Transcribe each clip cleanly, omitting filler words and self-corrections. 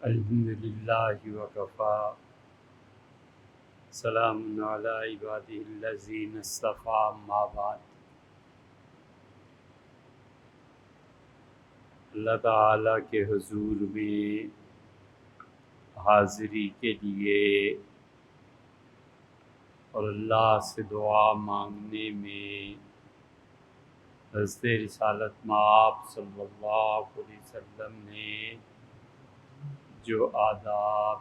الحمد للہ وکفا سلام علی عبادہ الذین اصطفیٰ اما بعد۔ اللہ تعالیٰ کے حضور میں حاضری کے لیے اور اللہ سے دعا مانگنے میں حضرت رسالت مآب صلی اللہ علیہ وسلم نے جو آداب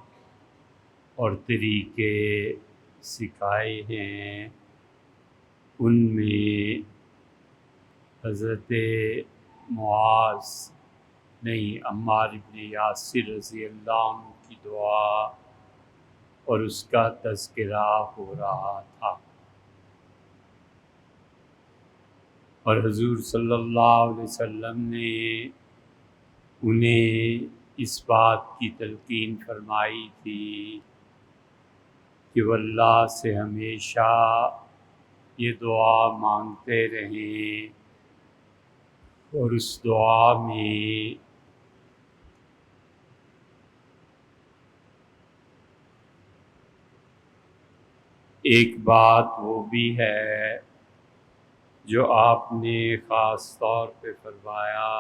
اور طریقے سکھائے ہیں ان میں حضرت معاذ نہیں عمار بن یاسر رضی اللہ عنہ کی دعا اور اس کا تذکرہ ہو رہا تھا، اور حضور صلی اللہ علیہ وسلم نے انہیں اس بات کی تلقین فرمائی تھی کہ وہ اللہ سے ہمیشہ یہ دعا مانگتے رہیں، اور اس دعا میں ایک بات وہ بھی ہے جو آپ نے خاص طور پہ فرمایا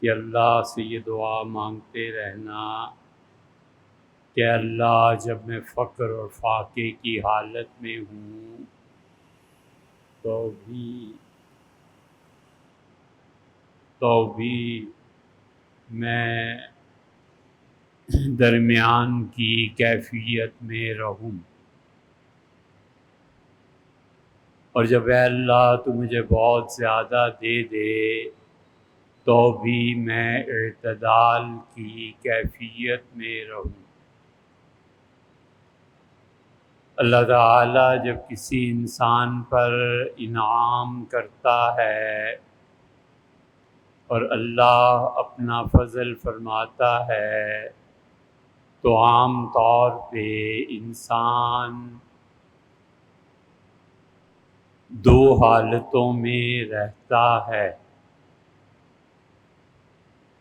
کہ اللہ سے یہ دعا مانگتے رہنا کہ اللہ جب میں فقر اور فاقے کی حالت میں ہوں تو بھی میں درمیان کی کیفیت میں رہوں، اور جب اے اللہ تو مجھے بہت زیادہ دے دے تو بھی میں اعتدال کی کیفیت میں رہوں۔ اللہ تعالیٰ جب کسی انسان پر انعام کرتا ہے اور اللہ اپنا فضل فرماتا ہے تو عام طور پہ انسان دو حالتوں میں رہتا ہے،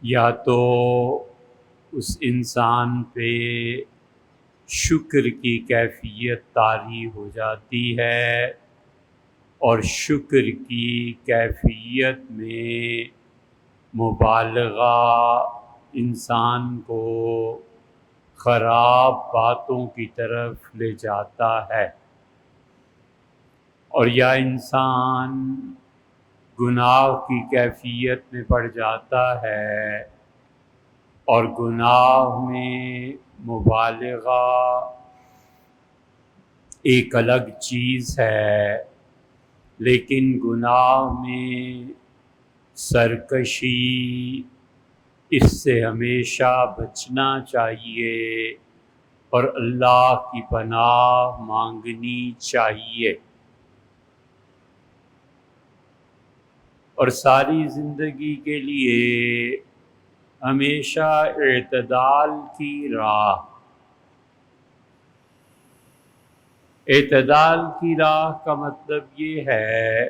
یا تو اس انسان پہ شکر کی کیفیت طاری ہو جاتی ہے، اور شکر کی کیفیت میں مبالغہ انسان کو خراب باتوں کی طرف لے جاتا ہے، اور یا انسان گناہ کی کیفیت میں پڑ جاتا ہے، اور گناہ میں مبالغہ ایک الگ چیز ہے، لیکن گناہ میں سرکشی اس سے ہمیشہ بچنا چاہیے اور اللہ کی پناہ مانگنی چاہیے، اور ساری زندگی کے لیے ہمیشہ اعتدال کی راہ کا مطلب یہ ہے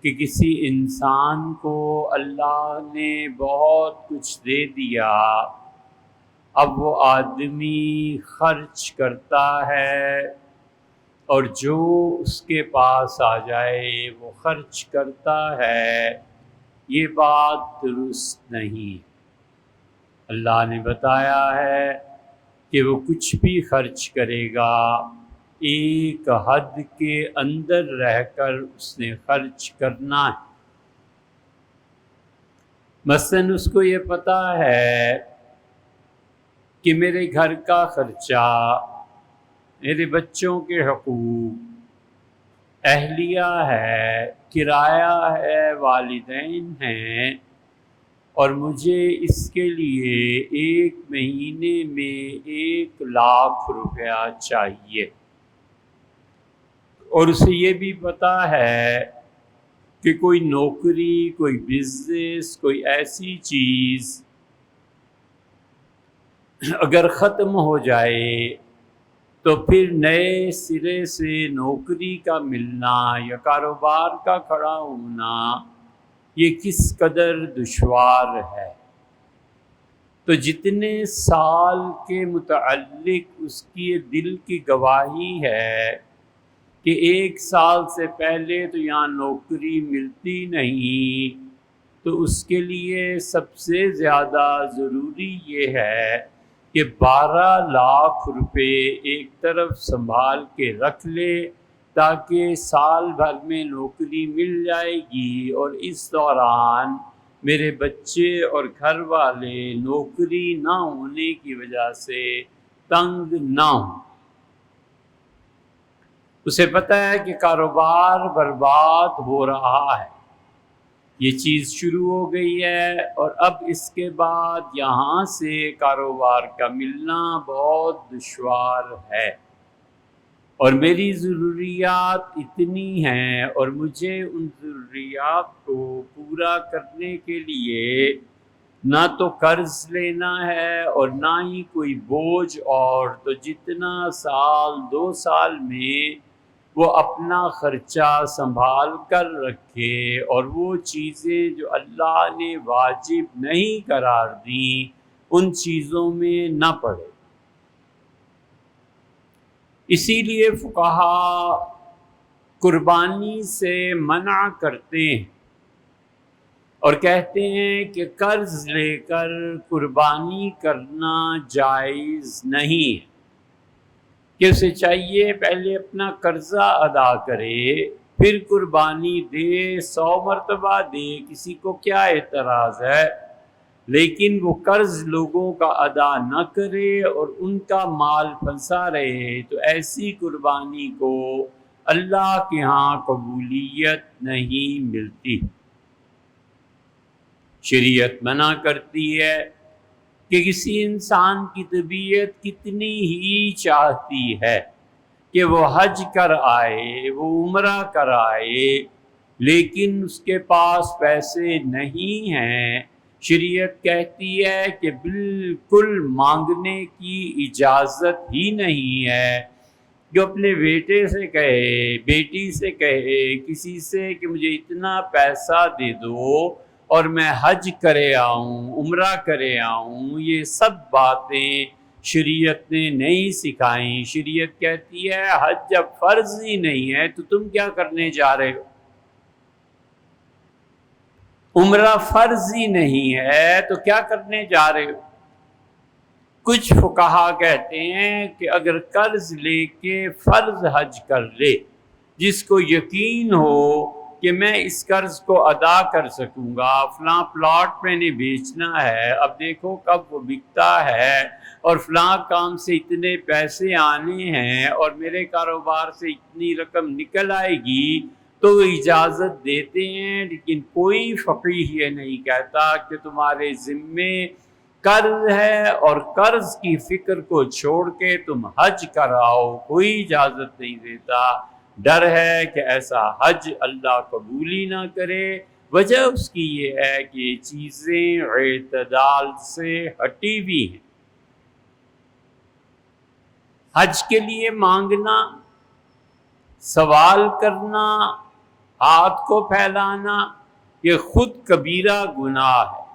کہ کسی انسان کو اللہ نے بہت کچھ دے دیا، اب وہ آدمی خرچ کرتا ہے، اور جو اس کے پاس آ جائے وہ خرچ کرتا ہے، یہ بات درست نہیں۔ اللہ نے بتایا ہے کہ وہ کچھ بھی خرچ کرے گا ایک حد کے اندر رہ کر اس نے خرچ کرنا ہے۔ مثلاً اس کو یہ پتہ ہے کہ میرے گھر کا خرچہ، میرے بچوں کے حقوق، اہلیہ ہے، کرایہ ہے، والدین ہیں، اور مجھے اس کے لیے ایک مہینے میں 1,00,000 روپیہ چاہیے، اور اسے یہ بھی پتہ ہے کہ کوئی نوکری، کوئی بزنس، کوئی ایسی چیز اگر ختم ہو جائے تو پھر نئے سرے سے نوکری کا ملنا یا کاروبار کا کھڑا ہونا یہ کس قدر دشوار ہے۔ تو جتنے سال کے متعلق اس کی دل کی گواہی ہے کہ 1 سال سے پہلے تو یہاں نوکری ملتی نہیں، تو اس کے لیے سب سے زیادہ ضروری یہ ہے کہ 12 لاکھ روپے ایک طرف سنبھال کے رکھ لے، تاکہ سال بھر میں نوکری مل جائے گی اور اس دوران میرے بچے اور گھر والے نوکری نہ ہونے کی وجہ سے تنگ نہ ہوں۔ اسے پتہ ہے کہ کاروبار برباد ہو رہا ہے، یہ چیز شروع ہو گئی ہے اور اب اس کے بعد یہاں سے کاروبار کا ملنا بہت دشوار ہے، اور میری ضروریات اتنی ہیں اور مجھے ان ضروریات کو پورا کرنے کے لیے نہ تو قرض لینا ہے اور نہ ہی کوئی بوجھ، اور تو جتنا 2 سال میں وہ اپنا خرچہ سنبھال کر رکھے اور وہ چیزیں جو اللہ نے واجب نہیں قرار دیں ان چیزوں میں نہ پڑے۔ اسی لیے فقہا قربانی سے منع کرتے ہیں اور کہتے ہیں کہ قرض لے کر قربانی کرنا جائز نہیں ہے، کہ اسے چاہیے پہلے اپنا قرضہ ادا کرے پھر قربانی دے، 100 مرتبہ دے، کسی کو کیا اعتراض ہے، لیکن وہ قرض لوگوں کا ادا نہ کرے اور ان کا مال پھنسا رہے، تو ایسی قربانی کو اللہ کے ہاں قبولیت نہیں ملتی۔ شریعت منع کرتی ہے کہ کسی انسان کی طبیعت کتنی ہی چاہتی ہے کہ وہ حج کر آئے، وہ عمرہ کر آئے، لیکن اس کے پاس پیسے نہیں ہیں، شریعت کہتی ہے کہ بالکل مانگنے کی اجازت ہی نہیں ہے۔ جو اپنے بیٹے سے کہے، بیٹی سے کہے، کسی سے کہ مجھے اتنا پیسہ دے دو اور میں حج کرے آؤں، عمرہ کرے آؤں، یہ سب باتیں شریعت نے نہیں سکھائیں۔ شریعت کہتی ہے حج جب فرض ہی نہیں ہے تو تم کیا کرنے جا رہے ہو، عمرہ فرض ہی نہیں ہے تو کیا کرنے جا رہے ہو۔ کچھ فقہا کہتے ہیں کہ اگر قرض لے کے فرض حج کر لے، جس کو یقین ہو کہ میں اس قرض کو ادا کر سکوں گا، فلاں پلاٹ میں نے بیچنا ہے، اب دیکھو کب وہ بکتا ہے، اور فلاں کام سے اتنے پیسے آنے ہیں اور میرے کاروبار سے اتنی رقم نکل آئے گی، تو وہ اجازت دیتے ہیں، لیکن کوئی فقیہ یہ نہیں کہتا کہ تمہارے ذمے قرض ہے اور قرض کی فکر کو چھوڑ کے تم حج کراؤ، کوئی اجازت نہیں دیتا۔ ڈر ہے کہ ایسا حج اللہ قبول ہی نہ کرے۔ وجہ اس کی یہ ہے کہ یہ چیزیں اعتدال سے ہٹی ہوئی ہیں۔ حج کے لیے مانگنا، سوال کرنا، ہاتھ کو پھیلانا، یہ خود کبیرہ گناہ ہے۔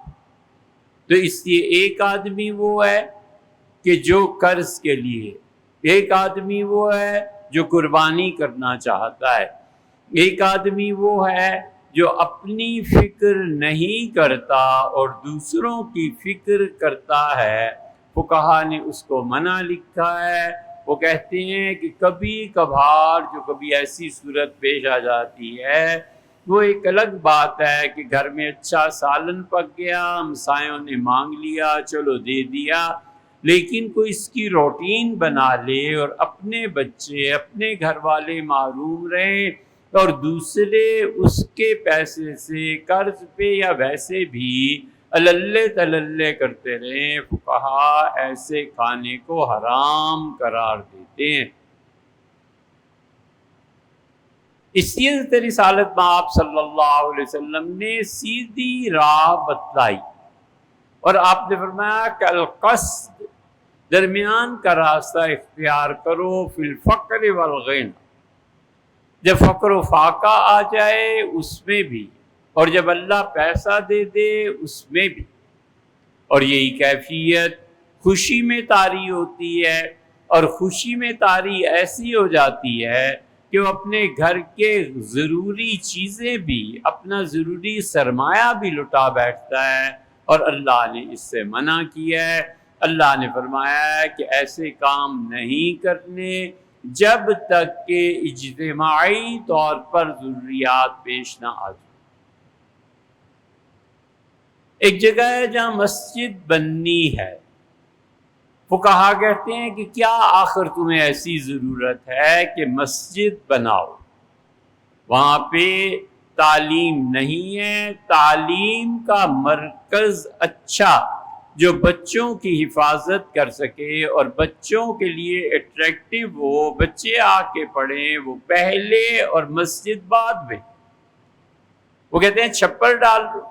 تو اس لیے ایک آدمی وہ ہے کہ جو قرض کے لیے، ایک آدمی وہ ہے جو قربانی کرنا چاہتا ہے، ایک آدمی وہ ہے جو اپنی فکر نہیں کرتا اور دوسروں کی فکر کرتا ہے۔ فقہا نے اس کو منع لکھا ہے۔ وہ کہتے ہیں کہ کبھی کبھار جو کبھی ایسی صورت پیش آ جاتی ہے، وہ ایک الگ بات ہے کہ گھر میں اچھا سالن پک گیا، ہمسایوں نے مانگ لیا، چلو دے دیا، لیکن کوئی اس کی روٹین بنا لے اور اپنے بچے، اپنے گھر والے محروم رہیں اور دوسرے اس کے پیسے سے قرض پہ یا ویسے بھی اللہ تللے کرتے رہیں، فقہا ایسے کھانے کو حرام قرار دیتے ہیں۔ اس لیے رسالت میں آپ صلی اللہ علیہ وسلم نے سیدھی راہ بتلائی اور آپ نے فرمایا کہ القصد، درمیان کا راستہ اختیار کرو، فی الفقر والغنى، جب فقر و فاقہ آ جائے اس میں بھی، اور جب اللہ پیسہ دے دے اس میں بھی۔ اور یہی کیفیت خوشی میں طاری ہوتی ہے، اور خوشی میں طاری ایسی ہو جاتی ہے کہ وہ اپنے گھر کے ضروری چیزیں بھی، اپنا ضروری سرمایہ بھی لٹا بیٹھتا ہے، اور اللہ نے اس سے منع کیا ہے۔ اللہ نے فرمایا ہے کہ ایسے کام نہیں کرنے جب تک کہ اجتماعی طور پر ضروریات پیش نہ آ جائیں۔ ایک جگہ ہے جہاں مسجد بننی ہے، فقہا کہتے ہیں کہ کیا آخر تمہیں ایسی ضرورت ہے کہ مسجد بناؤ؟ وہاں پہ تعلیم نہیں ہے، تعلیم کا مرکز اچھا جو بچوں کی حفاظت کر سکے اور بچوں کے لیے اٹریکٹیو ہو، بچے آ کے پڑھیں، وہ پہلے اور مسجد بعد میں۔ وہ کہتے ہیں چھپر ڈال دو،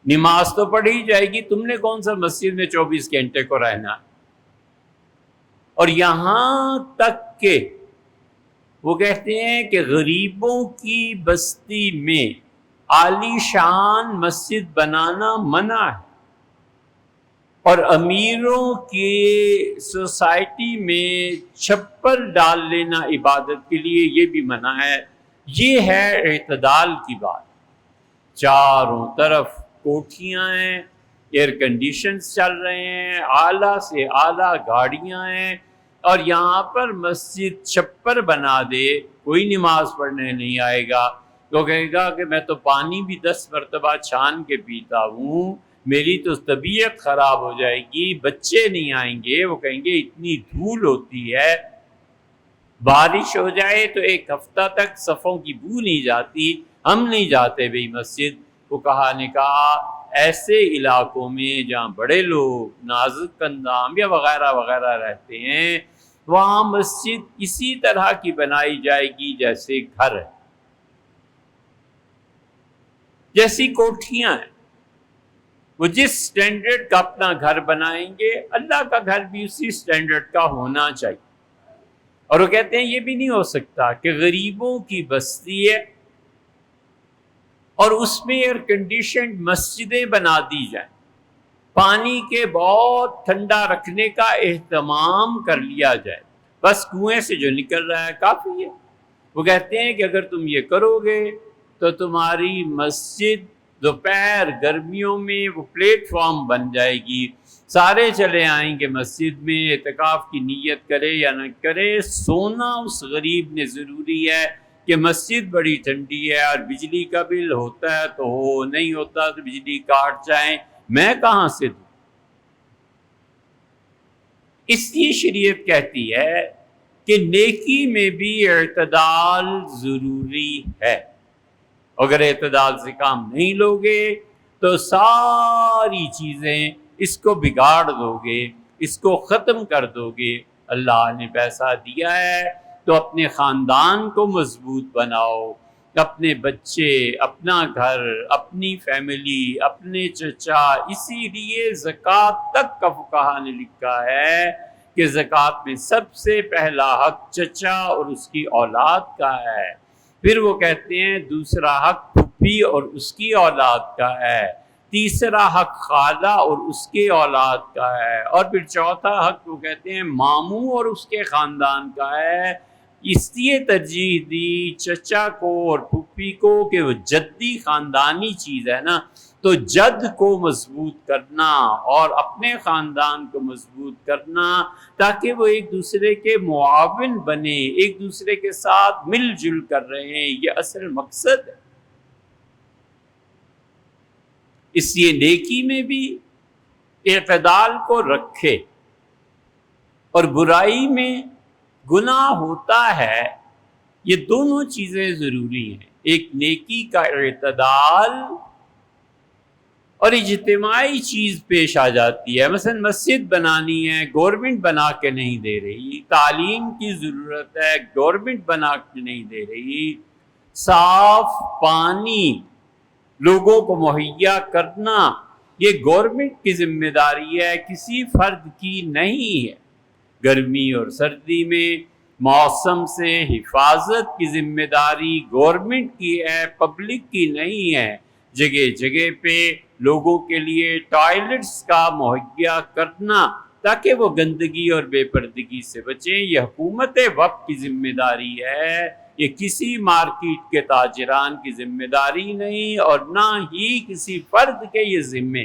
نماز تو پڑھی جائے گی، تم نے کون سا مسجد میں 24 گھنٹے کو رہنا۔ اور یہاں تک کہ وہ کہتے ہیں کہ غریبوں کی بستی میں عالی شان مسجد بنانا منع ہے، اور امیروں کی سوسائٹی میں چھپر ڈال لینا عبادت کے لیے یہ بھی منع ہے۔ یہ ہے اعتدال کی بات۔ چاروں طرف کوٹھیاں ہیں، ایئر کنڈیشنز چل رہے ہیں، اعلیٰ سے اعلیٰ گاڑیاں ہیں، اور یہاں پر مسجد چھپر بنا دے، کوئی نماز پڑھنے نہیں آئے گا۔ تو کہے گا کہ میں تو پانی بھی 10 مرتبہ چھان کے پیتا ہوں، میری تو طبیعت خراب ہو جائے گی، بچے نہیں آئیں گے، وہ کہیں گے اتنی دھول ہوتی ہے، بارش ہو جائے تو ایک ہفتہ تک صفوں کی بو نہیں جاتی، ہم نہیں جاتے بھئی مسجد۔ فقہا نے کہا ایسے علاقوں میں جہاں بڑے لوگ نازک اندام یا وغیرہ وغیرہ رہتے ہیں، وہاں مسجد اسی طرح کی بنائی جائے گی جیسے گھر ہے، جیسی کوٹھیاں ہیں۔ وہ جس سٹینڈرڈ کا اپنا گھر بنائیں گے، اللہ کا گھر بھی اسی سٹینڈرڈ کا ہونا چاہیے۔ اور وہ کہتے ہیں یہ بھی نہیں ہو سکتا کہ غریبوں کی بستی ہے اور اس میں ایئر کنڈیشنڈ مسجدیں بنا دی جائیں، پانی کے بہت ٹھنڈا رکھنے کا اہتمام کر لیا جائے، بس کنویں سے جو نکل رہا ہے کافی ہے۔ وہ کہتے ہیں کہ اگر تم یہ کرو گے تو تمہاری مسجد دوپہر گرمیوں میں وہ پلیٹ فارم بن جائے گی، سارے چلے آئیں گے مسجد میں، اعتکاف کی نیت کرے یا نہ کرے، سونا اس غریب نے ضروری ہے کہ مسجد بڑی ٹھنڈی ہے اور بجلی کا بل ہوتا ہے تو ہو، نہیں ہوتا تو بجلی کاٹ جائیں، میں کہاں سے دوں؟ اس لیے شریعت کہتی ہے کہ نیکی میں بھی اعتدال ضروری ہے۔ اگر اعتدال سے کام نہیں لوگے تو ساری چیزیں اس کو بگاڑ دو گے، اس کو ختم کر دو گے۔ اللہ نے پیسہ دیا ہے تو اپنے خاندان کو مضبوط بناؤ، اپنے بچے، اپنا گھر، اپنی فیملی، اپنے چچا۔ اسی لیے زکوٰۃ تک کا فقہا نے لکھا ہے کہ زکوٰۃ میں سب سے پہلا حق چچا اور اس کی اولاد کا ہے، پھر وہ کہتے ہیں دوسرا حق پھپھی اور اس کی اولاد کا ہے، تیسرا حق خالہ اور اس کے اولاد کا ہے، اور پھر چوتھا حق وہ کہتے ہیں ماموں اور اس کے خاندان کا ہے۔ اس لیے ترجیح دی چچا کو اور پھپھی کو کہ وہ جدی خاندانی چیز ہے نا، تو جد کو مضبوط کرنا اور اپنے خاندان کو مضبوط کرنا تاکہ وہ ایک دوسرے کے معاون بنے، ایک دوسرے کے ساتھ مل جل کر رہیں، یہ اصل مقصد ہے۔ اس لیے نیکی میں بھی اعتدال کو رکھے، اور برائی میں گناہ ہوتا ہے، یہ دونوں چیزیں ضروری ہیں، ایک نیکی کا اعتدال اور اجتماعی چیز پیش آ جاتی ہے۔ مثلا مسجد بنانی ہے، گورنمنٹ بنا کے نہیں دے رہی، تعلیم کی ضرورت ہے، گورنمنٹ بنا کے نہیں دے رہی، صاف پانی لوگوں کو مہیا کرنا یہ گورنمنٹ کی ذمہ داری ہے، کسی فرد کی نہیں ہے۔ گرمی اور سردی میں موسم سے حفاظت کی ذمہ داری گورنمنٹ کی ہے، پبلک کی نہیں ہے۔ جگہ جگہ پہ لوگوں کے لیے ٹوائلٹس کا مہیا کرنا تاکہ وہ گندگی اور بے پردگی سے بچیں، یہ حکومت وقت کی ذمہ داری ہے، یہ کسی مارکیٹ کے تاجران کی ذمہ داری نہیں اور نہ ہی کسی فرد کے یہ ذمے۔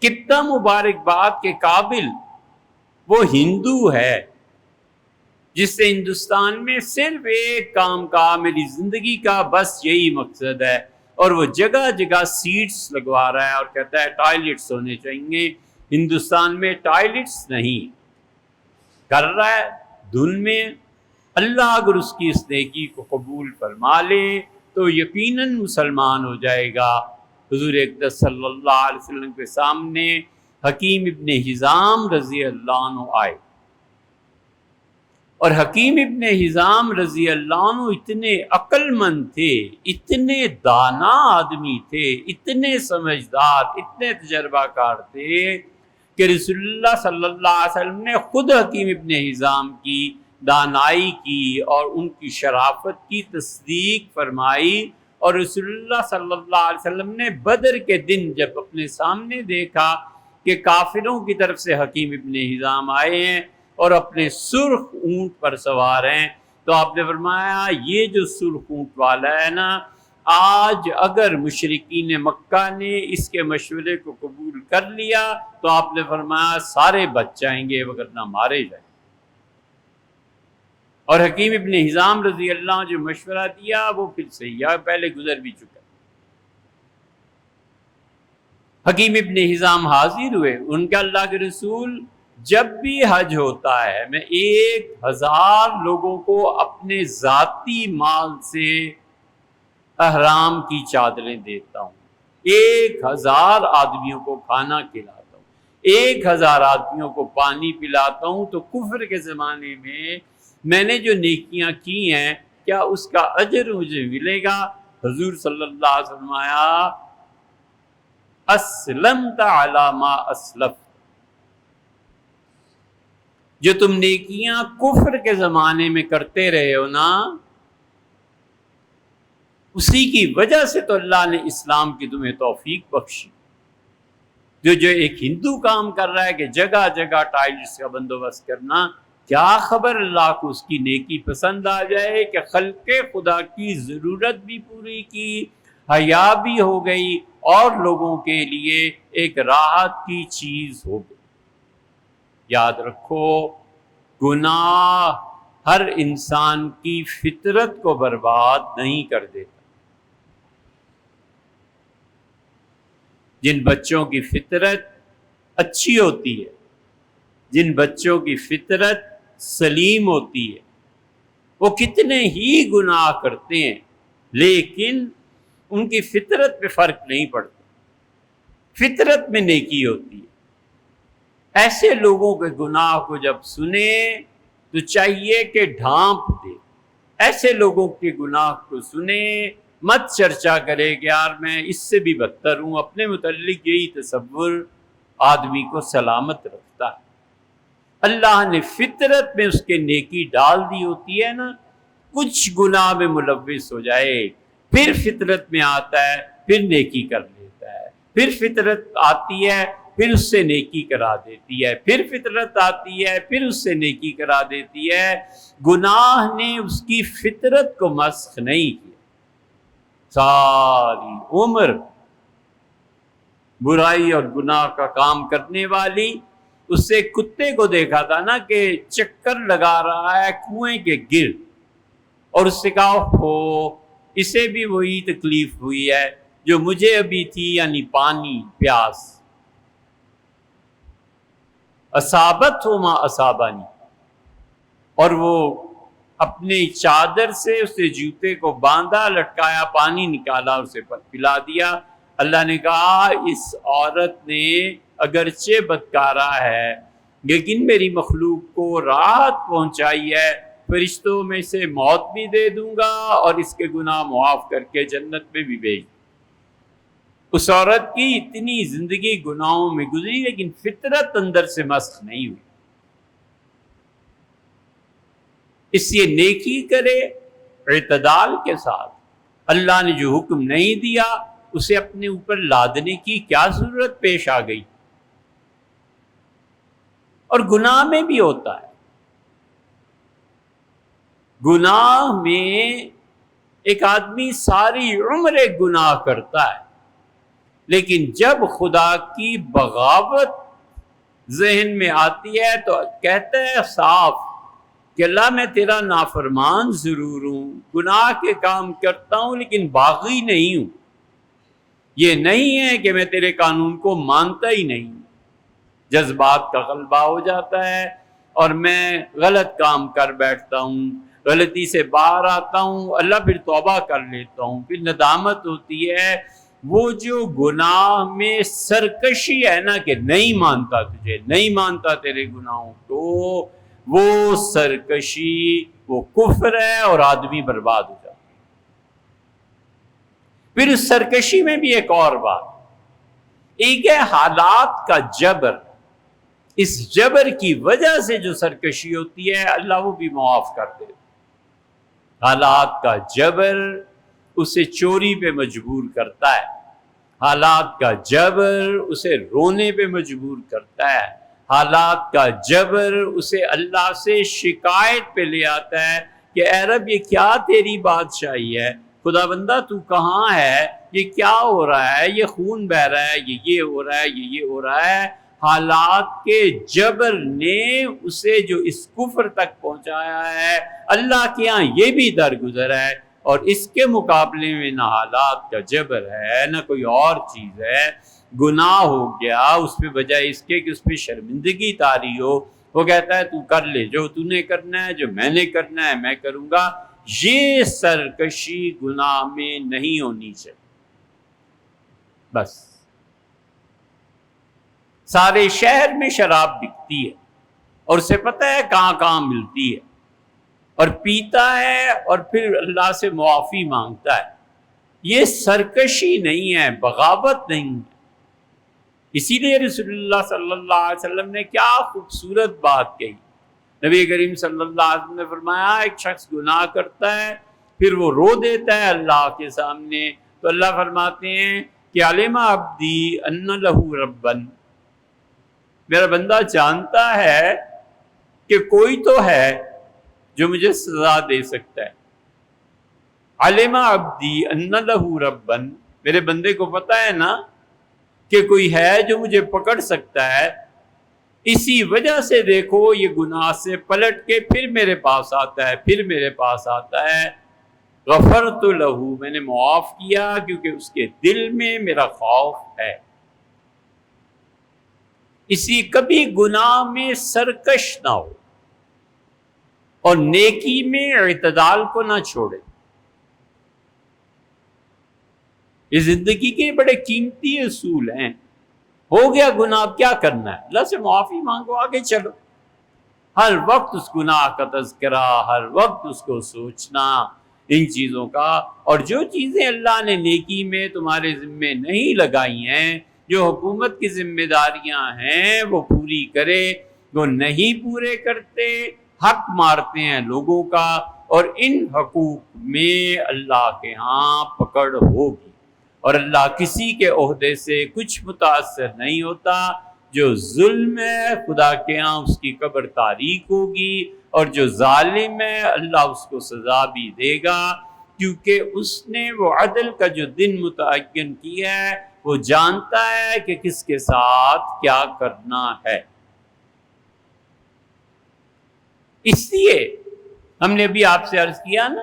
کتنا مبارکباد کے قابل وہ ہندو ہے جس سے ہندوستان میں صرف ایک کام کا، میری زندگی کا بس یہی مقصد ہے، اور وہ جگہ جگہ سیٹس لگوا رہا ہے اور کہتا ہے ٹوائلٹس ہونے چاہیے۔ ہندوستان میں ٹوائلٹس نہیں کر رہا ہے دھن میں۔ اللہ اگر اس کی اس نیکی کو قبول فرما لے تو یقیناً مسلمان ہو جائے گا۔ حضور اقدس صلی اللہ علیہ وسلم کے سامنے حکیم ابن حزام رضی اللہ عنہ آئے، اور حکیم ابن حزام رضی اللہ عنہ اتنے عقل مند تھے، اتنے دانا آدمی تھے، اتنے سمجھدار، اتنے تجربہ کار تھے کہ رسول اللہ صلی اللہ علیہ وسلم نے خود حکیم ابن حزام کی دانائی کی اور ان کی شرافت کی تصدیق فرمائی، اور رسول اللہ صلی اللہ علیہ وسلم نے بدر کے دن جب اپنے سامنے دیکھا کہ کافروں کی طرف سے حکیم ابن حزام آئے ہیں اور اپنے سرخ اونٹ پر سوار ہیں، تو آپ نے فرمایا یہ جو سرخ اونٹ والا ہے نا، آج اگر مشرکین مکہ نے اس کے مشورے کو قبول کر لیا تو آپ نے فرمایا سارے بچ جائیں گے وگرنہ مارے جائیں۔ اور حکیم ابن حزام رضی اللہ عنہ جو مشورہ دیا وہ پھر صحیح ہے، پہلے گزر بھی چکا۔ حکیم ابن حزام حاضر ہوئے، ان کا اللہ کے رسول جب بھی حج ہوتا ہے میں 1000 لوگوں کو اپنے ذاتی مال سے احرام کی چادریں دیتا ہوں، 1000 آدمیوں کو کھانا کھلاتا ہوں، 1000 آدمیوں کو پانی پلاتا ہوں، تو کفر کے زمانے میں نے جو نیکیاں کی ہیں کیا اس کا اجر مجھے ملے گا؟ حضور صلی اللہ علیہ وسلم آیا اسلمت علی ما اسلف، جو تم نیکیاں کفر کے زمانے میں کرتے رہے ہو نا، اسی کی وجہ سے تو اللہ نے اسلام کی تمہیں توفیق بخشی۔ جو ایک ہندو کام کر رہا ہے کہ جگہ جگہ ٹائلٹس کا بندوبست کرنا، کیا خبر اللہ کو اس کی نیکی پسند آ جائے کہ خلق خدا کی ضرورت بھی پوری کی، حیا بھی ہو گئی، اور لوگوں کے لیے ایک راحت کی چیز ہو گئی۔ یاد رکھو گناہ ہر انسان کی فطرت کو برباد نہیں کر دیتا۔ جن بچوں کی فطرت اچھی ہوتی ہے، جن بچوں کی فطرت سلیم ہوتی ہے، وہ کتنے ہی گناہ کرتے ہیں لیکن ان کی فطرت پہ فرق نہیں پڑتا، فطرت میں نیکی ہوتی ہے۔ ایسے لوگوں کے گناہ کو جب سنے تو چاہیے کہ ڈھانپ دے، ایسے لوگوں کے گناہ کو سنے مت چرچا کرے کہ یار میں اس سے بھی بدتر ہوں۔ اپنے متعلق یہی تصور آدمی کو سلامت رکھتا ہے۔ اللہ نے فطرت میں اس کے نیکی ڈال دی ہوتی ہے نا، کچھ گناہ میں ملوث ہو جائے پھر فطرت میں آتا ہے، پھر نیکی کر لیتا ہے، پھر فطرت آتی ہے پھر اس سے نیکی کرا دیتی ہے، پھر فطرت آتی ہے پھر اس سے نیکی کرا دیتی ہے۔ گناہ نے اس کی فطرت کو مسخ نہیں کیا، ساری عمر برائی اور گناہ کا کام کرنے والی، اس سے کتے کو دیکھا تھا نا کہ چکر لگا رہا ہے کنویں کے گرد، اور اس سے کہا ہو اسے بھی وہی تکلیف ہوئی ہے جو مجھے ابھی تھی، یعنی پانی پیاس۔ اصابت ہو ما اصابانی، اور وہ اپنی چادر سے اسے جوتے کو باندھا، لٹکایا، پانی نکالا، اسے پلا دیا۔ اللہ نے کہا اس عورت نے اگرچہ بدکارہ ہے لیکن میری مخلوق کو راحت پہنچائی ہے، فرشتوں میں سے موت بھی دے دوں گا اور اس کے گناہ معاف کر کے جنت میں بھی بھیج دوں۔ اس عورت کی اتنی زندگی گناہوں میں گزری لیکن فطرت اندر سے مسخ نہیں ہوئی۔ اس لیے نیکی کرے اعتدال کے ساتھ، اللہ نے جو حکم نہیں دیا اسے اپنے اوپر لادنے کی کیا ضرورت پیش آ گئی؟ اور گناہ میں بھی ہوتا ہے، گناہ میں ایک آدمی ساری عمر گناہ کرتا ہے، لیکن جب خدا کی بغاوت ذہن میں آتی ہے تو کہتا ہے صاف کہ اللہ میں تیرا نافرمان ضرور ہوں، گناہ کے کام کرتا ہوں لیکن باغی نہیں ہوں، یہ نہیں ہے کہ میں تیرے قانون کو مانتا ہی نہیں ہوں، جذبات کا غلبہ ہو جاتا ہے اور میں غلط کام کر بیٹھتا ہوں، غلطی سے باہر آتا ہوں، اللہ پھر توبہ کر لیتا ہوں، پھر ندامت ہوتی ہے۔ وہ جو گناہ میں سرکشی ہے نا کہ نہیں مانتا تجھے، نہیں مانتا تیرے گناہوں کو، وہ سرکشی وہ کفر ہے اور آدمی برباد ہو جاتا ہے۔ پھر اس سرکشی میں بھی ایک اور بات، ایک ہے حالات کا جبر، اس جبر کی وجہ سے جو سرکشی ہوتی ہے اللہ وہ بھی معاف کر دیتا۔ حالات کا جبر اسے چوری پہ مجبور کرتا ہے، حالات کا جبر اسے رونے پہ مجبور کرتا ہے، حالات کا جبر اسے اللہ سے شکایت پہ لے آتا ہے کہ اے رب یہ کیا تیری بادشاہی ہے، خدا بندہ تو کہاں ہے، یہ کیا ہو رہا ہے، یہ خون بہہ رہا ہے، یہ ہو رہا ہے، یہ ہو رہا ہے۔ حالات کے جبر نے اسے جو اس کفر تک پہنچایا ہے اللہ کے ہاں یہ بھی درگزر ہے، اور اس کے مقابلے میں نہ حالات کا جبر ہے نہ کوئی اور چیز ہے۔ گناہ ہو گیا، اس پہ بجائے اس کے کہ اس پہ شرمندگی طاری ہو، وہ کہتا ہے تو کر لے، جو تو نے کرنا ہے، جو میں نے کرنا ہے میں کروں گا۔ یہ سرکشی گناہ میں نہیں ہونی چاہیے۔ بس سارے شہر میں شراب بکتی ہے اور اسے پتہ ہے کہاں کہاں ملتی ہے، اور پیتا ہے اور پھر اللہ سے معافی مانگتا ہے۔ یہ سرکشی نہیں ہے، بغاوت نہیں ہے۔ اسی لیے رسول اللہ صلی اللہ علیہ وسلم نے کیا خوبصورت بات کہی، نبی کریم صلی اللہ علیہ وسلم نے فرمایا ایک شخص گناہ کرتا ہے پھر وہ رو دیتا ہے اللہ کے سامنے، تو اللہ فرماتے ہیں کہ علم عبدی ان لہ ربن، میرا بندہ جانتا ہے کہ کوئی تو ہے جو مجھے سزا دے سکتا ہے۔ علم عبدی ان لہ ربن، میرے بندے کو پتہ ہے نا کہ کوئی ہے جو مجھے پکڑ سکتا ہے، اسی وجہ سے دیکھو یہ گناہ سے پلٹ کے پھر میرے پاس آتا ہے، پھر میرے پاس آتا ہے۔ غفرت لہ، میں نے معاف کیا کیونکہ اس کے دل میں میرا خوف ہے۔ اسی کبھی گناہ میں سرکش نہ ہو اور نیکی میں اعتدال کو نہ چھوڑے۔ یہ زندگی کے بڑے قیمتی اصول ہیں۔ ہو گیا گناہ، کیا کرنا ہے؟ اللہ سے معافی مانگو، آگے چلو۔ ہر وقت اس گناہ کا تذکرہ، ہر وقت اس کو سوچنا ان چیزوں کا، اور جو چیزیں اللہ نے نیکی میں تمہارے ذمے نہیں لگائی ہیں، جو حکومت کی ذمہ داریاں ہیں وہ پوری کرے، وہ نہیں پورے کرتے حق مارتے ہیں لوگوں کا، اور ان حقوق میں اللہ کے ہاں پکڑ ہوگی، اور اللہ کسی کے عہدے سے کچھ متاثر نہیں ہوتا۔ جو ظلم ہے خدا کے ہاں اس کی قبر تاریک ہوگی، اور جو ظالم ہے اللہ اس کو سزا بھی دے گا، کیونکہ اس نے وہ عدل کا جو دن متعین کیا ہے وہ جانتا ہے کہ کس کے ساتھ کیا کرنا ہے۔ اس لیے ہم نے ابھی آپ سے عرض کیا نا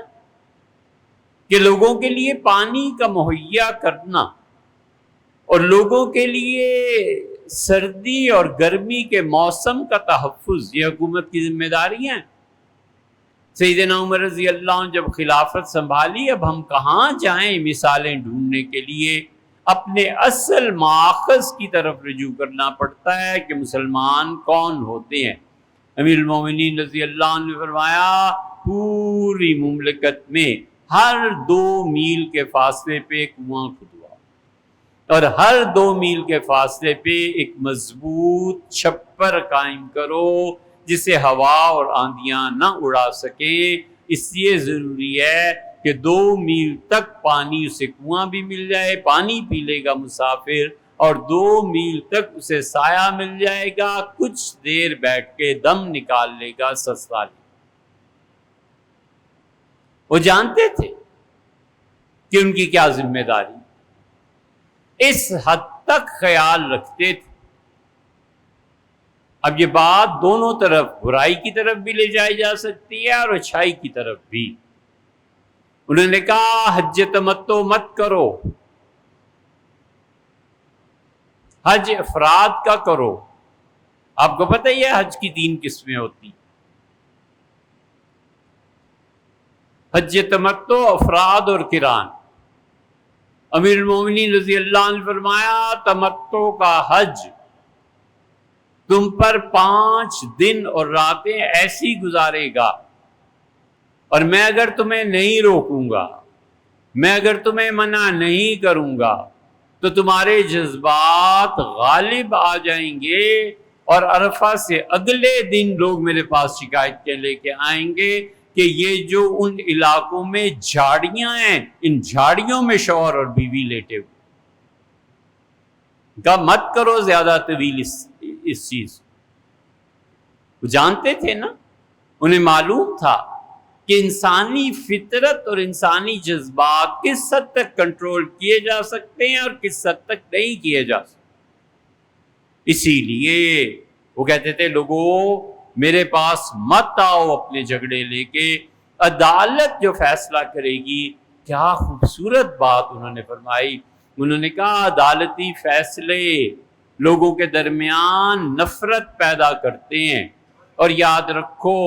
کہ لوگوں کے لیے پانی کا مہیا کرنا اور لوگوں کے لیے سردی اور گرمی کے موسم کا تحفظ یہ حکومت کی ذمہ داری ہیں۔ سیدنا عمر رضی اللہ عنہ جب خلافت سنبھالی، اب ہم کہاں جائیں مثالیں ڈھونڈنے کے لیے؟ اپنے اصل ماخذ کی طرف رجوع کرنا پڑتا ہے کہ مسلمان کون ہوتے ہیں۔ امیر المومنین رضی اللہ عنہ نے فرمایا پوری مملکت میں ہر 2 میل کے فاصلے پہ ایک کنواں کھدوا، اور ہر 2 میل کے فاصلے پہ ایک مضبوط چھپر قائم کرو جسے ہوا اور آندیاں نہ اڑا سکیں۔ اس لیے ضروری ہے کہ 2 میل تک پانی، اسے کنواں بھی مل جائے پانی پی لے گا مسافر، اور 2 میل تک اسے سایہ مل جائے گا، کچھ دیر بیٹھ کے دم نکال لے گا سستا لے۔ وہ جانتے تھے کہ ان کی کیا ذمہ داری، اس حد تک خیال رکھتے تھے۔ اب یہ بات دونوں طرف، برائی کی طرف بھی لے جائی جا سکتی ہے اور اچھائی کی طرف بھی۔ انہوں نے کہا حج تمتع مت کرو، حج افراد کا کرو۔ آپ کو پتہ ہی ہے حج کی 3 قسمیں ہوتی، حج تمتع، افراد اور قران۔ امیر المومنین رضی اللہ عنہ نے فرمایا تمتع کا حج تم پر 5 دن اور راتیں ایسی گزارے گا، اور میں اگر تمہیں نہیں روکوں گا، میں اگر تمہیں منع نہیں کروں گا تو تمہارے جذبات غالب آ جائیں گے، اور عرفہ سے اگلے دن لوگ میرے پاس شکایت کے لے کے آئیں گے کہ یہ جو ان علاقوں میں جھاڑیاں ہیں، ان جھاڑیوں میں شوہر اور بیوی لیٹے ہوئے۔ کہا مت کرو زیادہ طویل اس چیز۔ وہ جانتے تھے نا، انہیں معلوم تھا کہ انسانی فطرت اور انسانی جذبات کس حد تک کنٹرول کیے جا سکتے ہیں اور کس حد تک نہیں کیے جا سکتے۔ اسی لیے وہ کہتے تھے لوگوں میرے پاس مت آؤ اپنے جھگڑے لے کے، عدالت جو فیصلہ کرے گی۔ کیا خوبصورت بات انہوں نے فرمائی، انہوں نے کہا عدالتی فیصلے لوگوں کے درمیان نفرت پیدا کرتے ہیں، اور یاد رکھو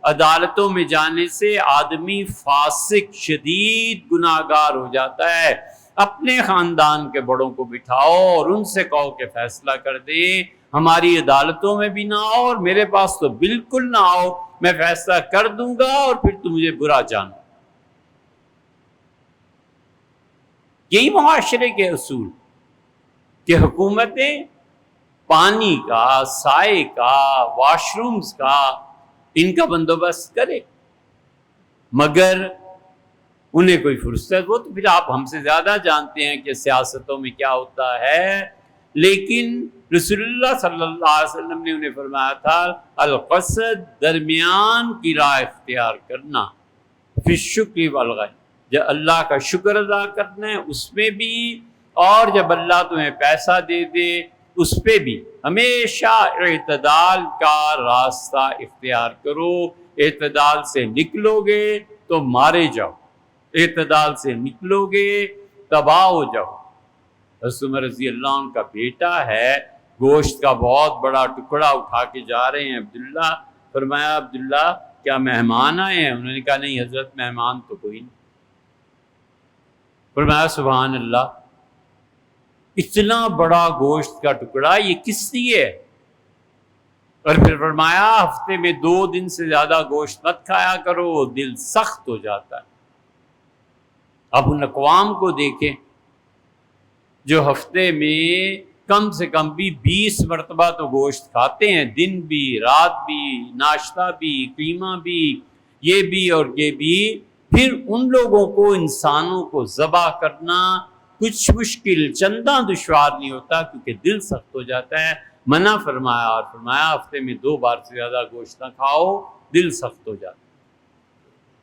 عدالتوں میں جانے سے آدمی فاسق، شدید گناہگار ہو جاتا ہے۔ اپنے خاندان کے بڑوں کو بٹھاؤ اور ان سے کہو کہ فیصلہ کر دیں، ہماری عدالتوں میں بھی نہ آؤ اور میرے پاس تو بالکل نہ آؤ، میں فیصلہ کر دوں گا اور پھر تم مجھے برا جانو۔ یہی معاشرے کے اصول کہ حکومتیں پانی کا، سائے کا، واش رومز کا، ان کا بندوبست کرے، مگر انہیں کوئی فرصت ہو تو پھر آپ ہم سے زیادہ جانتے ہیں کہ سیاستوں میں کیا ہوتا ہے۔ لیکن رسول اللہ صلی اللہ علیہ وسلم نے انہیں فرمایا تھا القصد، درمیان کی راہ اختیار کرنا، فی الشکر والغی، جب اللہ کا شکر ادا کرنا ہے اس میں بھی، اور جب اللہ تمہیں پیسہ دے دے اس پہ بھی۔ ہمیشہ اعتدال کا راستہ اختیار کرو، اعتدال سے نکلو گے تو مارے جاؤ، اعتدال سے نکلو گے تباہ ہو جاؤ۔ حضرت عمر رضی اللہ عنہ کا بیٹا ہے، گوشت کا بہت بڑا ٹکڑا اٹھا کے جا رہے ہیں عبداللہ، فرمایا عبداللہ کیا مہمان آئے ہیں؟ انہوں نے کہا نہیں حضرت مہمان تو کوئی نہیں۔ فرمایا سبحان اللہ، اتنا بڑا گوشت کا ٹکڑا یہ کس لیے ہے؟ اور پھر فرمایا ہفتے میں 2 دن سے زیادہ گوشت مت کھایا کرو، دل سخت ہو جاتا ہے۔ اب ان اقوام کو دیکھیں جو ہفتے میں کم سے کم بھی 20 مرتبہ تو گوشت کھاتے ہیں، دن بھی، رات بھی، ناشتہ بھی، قیمہ بھی، یہ بھی اور یہ بھی۔ پھر ان لوگوں کو، انسانوں کو ذبح کرنا کچھ مشکل، چنداں دشوار نہیں ہوتا، کیونکہ دل سخت ہو جاتا ہے۔ منع فرمایا، اور فرمایا ہفتے میں 2 بار سے زیادہ گوشت نہ کھاؤ، دل سخت ہو جاتا ہے۔